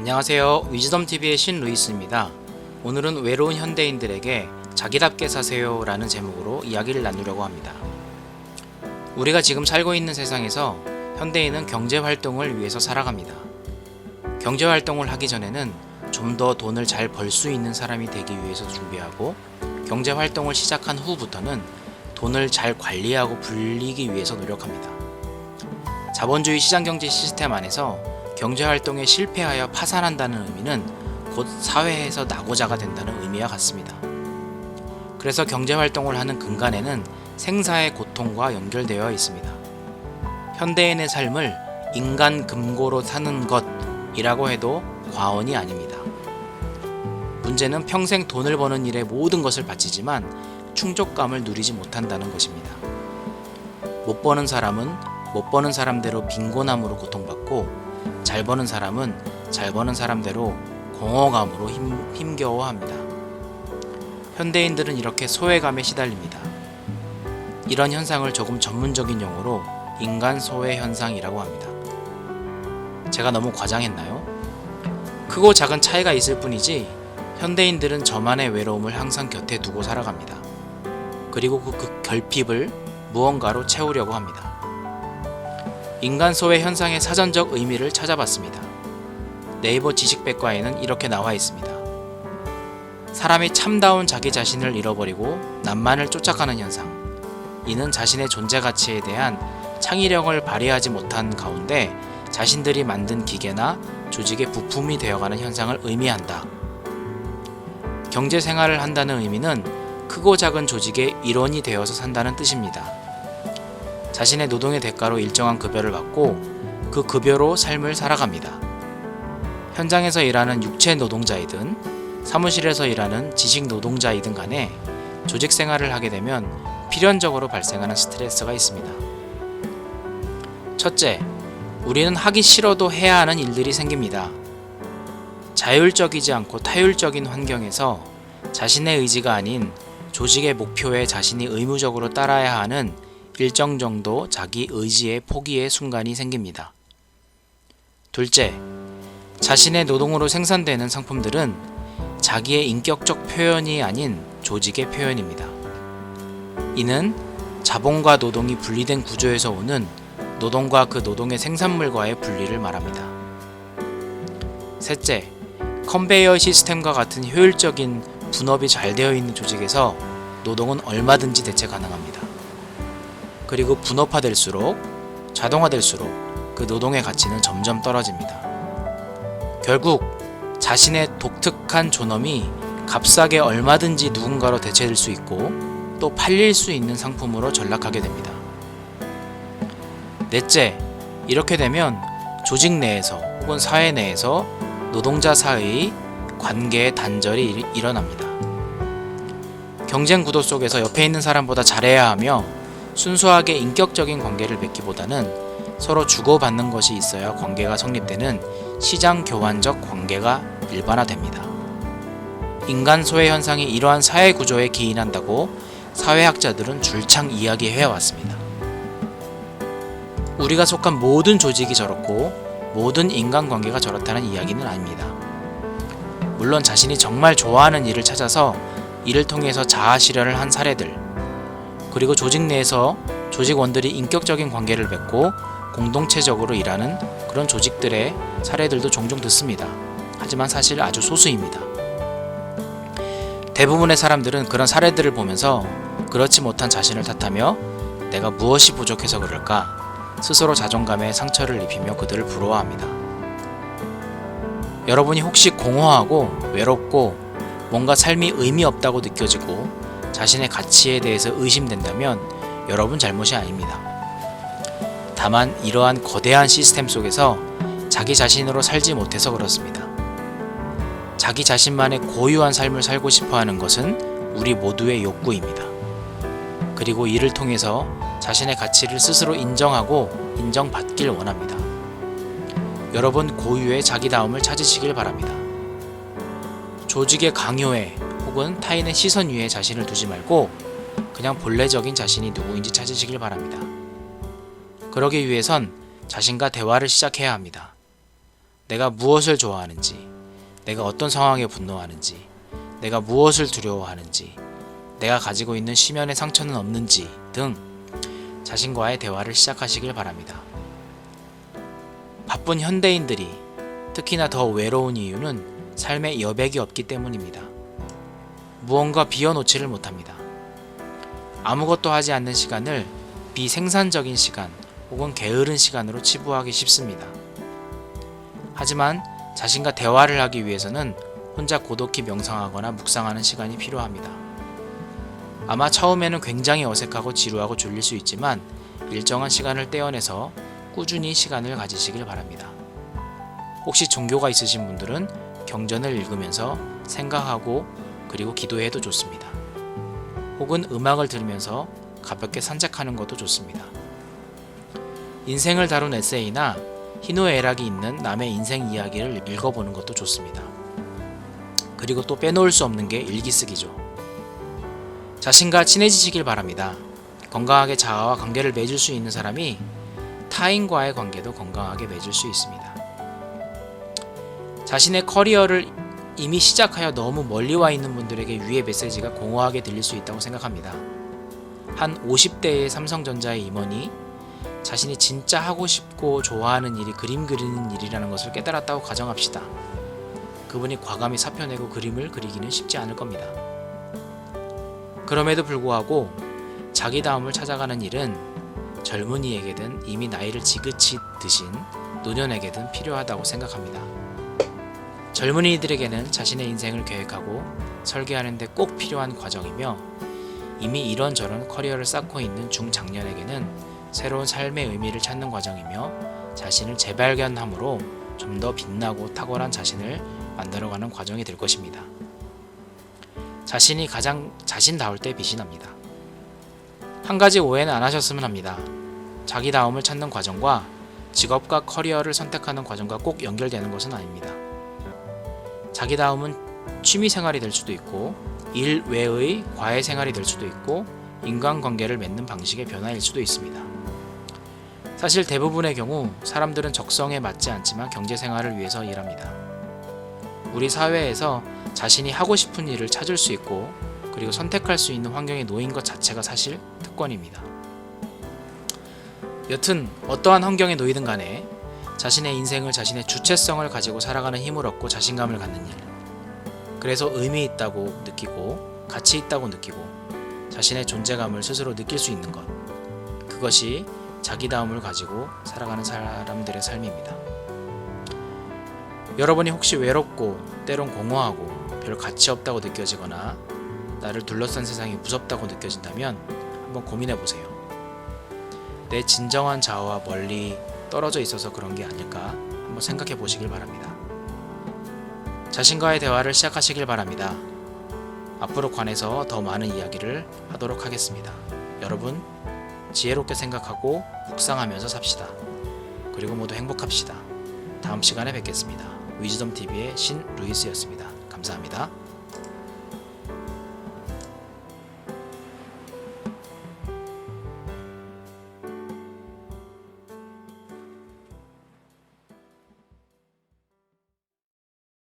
안녕하세요. 위즈덤TV의 신루이스입니다. 오늘은 외로운 현대인들에게 자기답게 사세요 라는 제목으로 이야기를 나누려고 합니다. 우리가 지금 살고 있는 세상에서 현대인은 경제활동을 위해서 살아갑니다. 경제활동을 하기 전에는 좀 더 돈을 잘 벌 수 있는 사람이 되기 위해서 준비하고, 경제활동을 시작한 후부터는 돈을 잘 관리하고 불리기 위해서 노력합니다. 자본주의 시장경제 시스템 안에서 경제활동에 실패하여 파산한다는 의미는 곧 사회에서 낙오자가 된다는 의미와 같습니다. 그래서 경제활동을 하는 근간에는 생사의 고통과 연결되어 있습니다. 현대인의 삶을 인간 금고로 사는 것이라고 해도 과언이 아닙니다. 문제는 평생 돈을 버는 일에 모든 것을 바치지만 충족감을 누리지 못한다는 것입니다. 못 버는 사람은 못 버는 사람대로 빈곤함으로 고통받고, 잘 버는 사람은 잘 버는 사람대로 공허감으로 힘겨워합니다. 현대인들은 이렇게 소외감에 시달립니다. 이런 현상을 조금 전문적인 용어로 인간 소외 현상이라고 합니다. 제가 너무 과장했나요? 크고 작은 차이가 있을 뿐이지 현대인들은 저만의 외로움을 항상 곁에 두고 살아갑니다. 그리고 그 결핍을 무언가로 채우려고 합니다. 인간 소외 현상의 사전적 의미를 찾아봤습니다. 네이버 지식백과에는 이렇게 나와 있습니다. 사람이 참다운 자기 자신을 잃어버리고 남만을 쫓아가는 현상. 이는 자신의 존재 가치에 대한 창의력을 발휘하지 못한 가운데 자신들이 만든 기계나 조직의 부품이 되어가는 현상을 의미한다. 경제 생활을 한다는 의미는 크고 작은 조직의 일원이 되어서 산다는 뜻입니다. 자신의 노동의 대가로 일정한 급여를 받고 그 급여로 삶을 살아갑니다. 현장에서 일하는 육체 노동자이든 사무실에서 일하는 지식 노동자이든 간에 조직 생활을 하게 되면 필연적으로 발생하는 스트레스가 있습니다. 첫째, 우리는 하기 싫어도 해야 하는 일들이 생깁니다. 자율적이지 않고 타율적인 환경에서 자신의 의지가 아닌 조직의 목표에 자신이 의무적으로 따라야 하는 일정 정도 자기 의지의 포기의 순간이 생깁니다. 둘째, 자신의 노동으로 생산되는 상품들은 자기의 인격적 표현이 아닌 조직의 표현입니다. 이는 자본과 노동이 분리된 구조에서 오는 노동과 그 노동의 생산물과의 분리를 말합니다. 셋째, 컨베이어 시스템과 같은 효율적인 분업이 잘 되어 있는 조직에서 노동은 얼마든지 대체 가능합니다. 그리고 분업화될수록, 자동화될수록 그 노동의 가치는 점점 떨어집니다. 결국 자신의 독특한 존엄이 값싸게 얼마든지 누군가로 대체될 수 있고 또 팔릴 수 있는 상품으로 전락하게 됩니다. 넷째, 이렇게 되면 조직 내에서 혹은 사회 내에서 노동자 사이의 관계의 단절이 일어납니다. 경쟁 구도 속에서 옆에 있는 사람보다 잘해야 하며 순수하게 인격적인 관계를 맺기보다는 서로 주고받는 것이 있어야 관계가 성립되는 시장 교환적 관계가 일반화됩니다. 인간 소외 현상이 이러한 사회 구조에 기인한다고 사회학자들은 줄창 이야기해 왔습니다. 우리가 속한 모든 조직이 저렇고 모든 인간관계가 저렇다는 이야기는 아닙니다. 물론 자신이 정말 좋아하는 일을 찾아서 이를 통해서 자아 실현을 한 사례들, 그리고 조직 내에서 조직원들이 인격적인 관계를 맺고 공동체적으로 일하는 그런 조직들의 사례들도 종종 듣습니다. 하지만 사실 아주 소수입니다. 대부분의 사람들은 그런 사례들을 보면서 그렇지 못한 자신을 탓하며 내가 무엇이 부족해서 그럴까 스스로 자존감에 상처를 입히며 그들을 부러워합니다. 여러분이 혹시 공허하고 외롭고 뭔가 삶이 의미 없다고 느껴지고 자신의 가치에 대해서 의심된다면 여러분 잘못이 아닙니다. 다만 이러한 거대한 시스템 속에서 자기 자신으로 살지 못해서 그렇습니다. 자기 자신만의 고유한 삶을 살고 싶어 하는 것은 우리 모두의 욕구입니다. 그리고 이를 통해서 자신의 가치를 스스로 인정하고 인정받길 원합니다. 여러분 고유의 자기다움을 찾으시길 바랍니다. 조직의 강요에 혹은 타인의 시선 위에 자신을 두지 말고 그냥 본래적인 자신이 누구인지 찾으시길 바랍니다. 그러기 위해선 자신과 대화를 시작해야 합니다. 내가 무엇을 좋아하는지, 내가 어떤 상황에 분노하는지, 내가 무엇을 두려워하는지, 내가 가지고 있는 심연의 상처는 없는지 등 자신과의 대화를 시작하시길 바랍니다. 바쁜 현대인들이 특히나 더 외로운 이유는 삶에 여백이 없기 때문입니다. 무언가 비워놓지를 못합니다. 아무것도 하지 않는 시간을 비생산적인 시간 혹은 게으른 시간으로 치부하기 쉽습니다. 하지만 자신과 대화를 하기 위해서는 혼자 고독히 명상하거나 묵상하는 시간이 필요합니다. 아마 처음에는 굉장히 어색하고 지루하고 졸릴 수 있지만 일정한 시간을 떼어내서 꾸준히 시간을 가지시길 바랍니다. 혹시 종교가 있으신 분들은 경전을 읽으면서 생각하고 그리고 기도해도 좋습니다. 혹은 음악을 들으면서 가볍게 산책하는 것도 좋습니다. 인생을 다룬 에세이나 희노애락이 있는 남의 인생 이야기를 읽어보는 것도 좋습니다. 그리고 또 빼놓을 수 없는 게 일기쓰기죠. 자신과 친해지시길 바랍니다. 건강하게 자아와 관계를 맺을 수 있는 사람이 타인과의 관계도 건강하게 맺을 수 있습니다. 자신의 커리어를 이미 시작하여 너무 멀리 와 있는 분들에게 위의 메시지가 공허하게 들릴 수 있다고 생각합니다. 한 50대의 삼성전자의 임원이 자신이 진짜 하고 싶고 좋아하는 일이 그림 그리는 일이라는 것을 깨달았다고 가정합시다. 그분이 과감히 사표 내고 그림을 그리기는 쉽지 않을 겁니다. 그럼에도 불구하고 자기다움을 찾아가는 일은 젊은이에게든 이미 나이를 지긋이 드신 노년에게든 필요하다고 생각합니다. 젊은이들에게는 자신의 인생을 계획하고 설계하는 데 꼭 필요한 과정이며 이미 이런저런 커리어를 쌓고 있는 중장년에게는 새로운 삶의 의미를 찾는 과정이며 자신을 재발견함으로 좀 더 빛나고 탁월한 자신을 만들어가는 과정이 될 것입니다. 자신이 가장 자신다울 때 빛이 납니다. 한 가지 오해는 안 하셨으면 합니다. 자기다움을 찾는 과정과 직업과 커리어를 선택하는 과정과 꼭 연결되는 것은 아닙니다. 자기다움은 취미생활이 될 수도 있고 일 외의 과외생활이 될 수도 있고 인간관계를 맺는 방식의 변화일 수도 있습니다. 사실 대부분의 경우 사람들은 적성에 맞지 않지만 경제생활을 위해서 일합니다. 우리 사회에서 자신이 하고 싶은 일을 찾을 수 있고 그리고 선택할 수 있는 환경에 놓인 것 자체가 사실 특권입니다. 여튼 어떠한 환경에 놓이든 간에 자신의 인생을 자신의 주체성을 가지고 살아가는 힘을 얻고 자신감을 갖는 일, 그래서 의미 있다고 느끼고 가치 있다고 느끼고 자신의 존재감을 스스로 느낄 수 있는 것, 그것이 자기다움을 가지고 살아가는 사람들의 삶입니다. 여러분이 혹시 외롭고 때론 공허하고 별 가치 없다고 느껴지거나 나를 둘러싼 세상이 무섭다고 느껴진다면 한번 고민해보세요. 내 진정한 자아와 멀리 떨어져 있어서 그런 게 아닐까 한번 생각해 보시길 바랍니다. 자신과의 대화를 시작하시길 바랍니다. 앞으로 관해서 더 많은 이야기를 하도록 하겠습니다. 여러분, 지혜롭게 생각하고 묵상하면서 삽시다. 그리고 모두 행복합시다. 다음 시간에 뵙겠습니다. 위즈덤TV의 신 루이스였습니다. 감사합니다.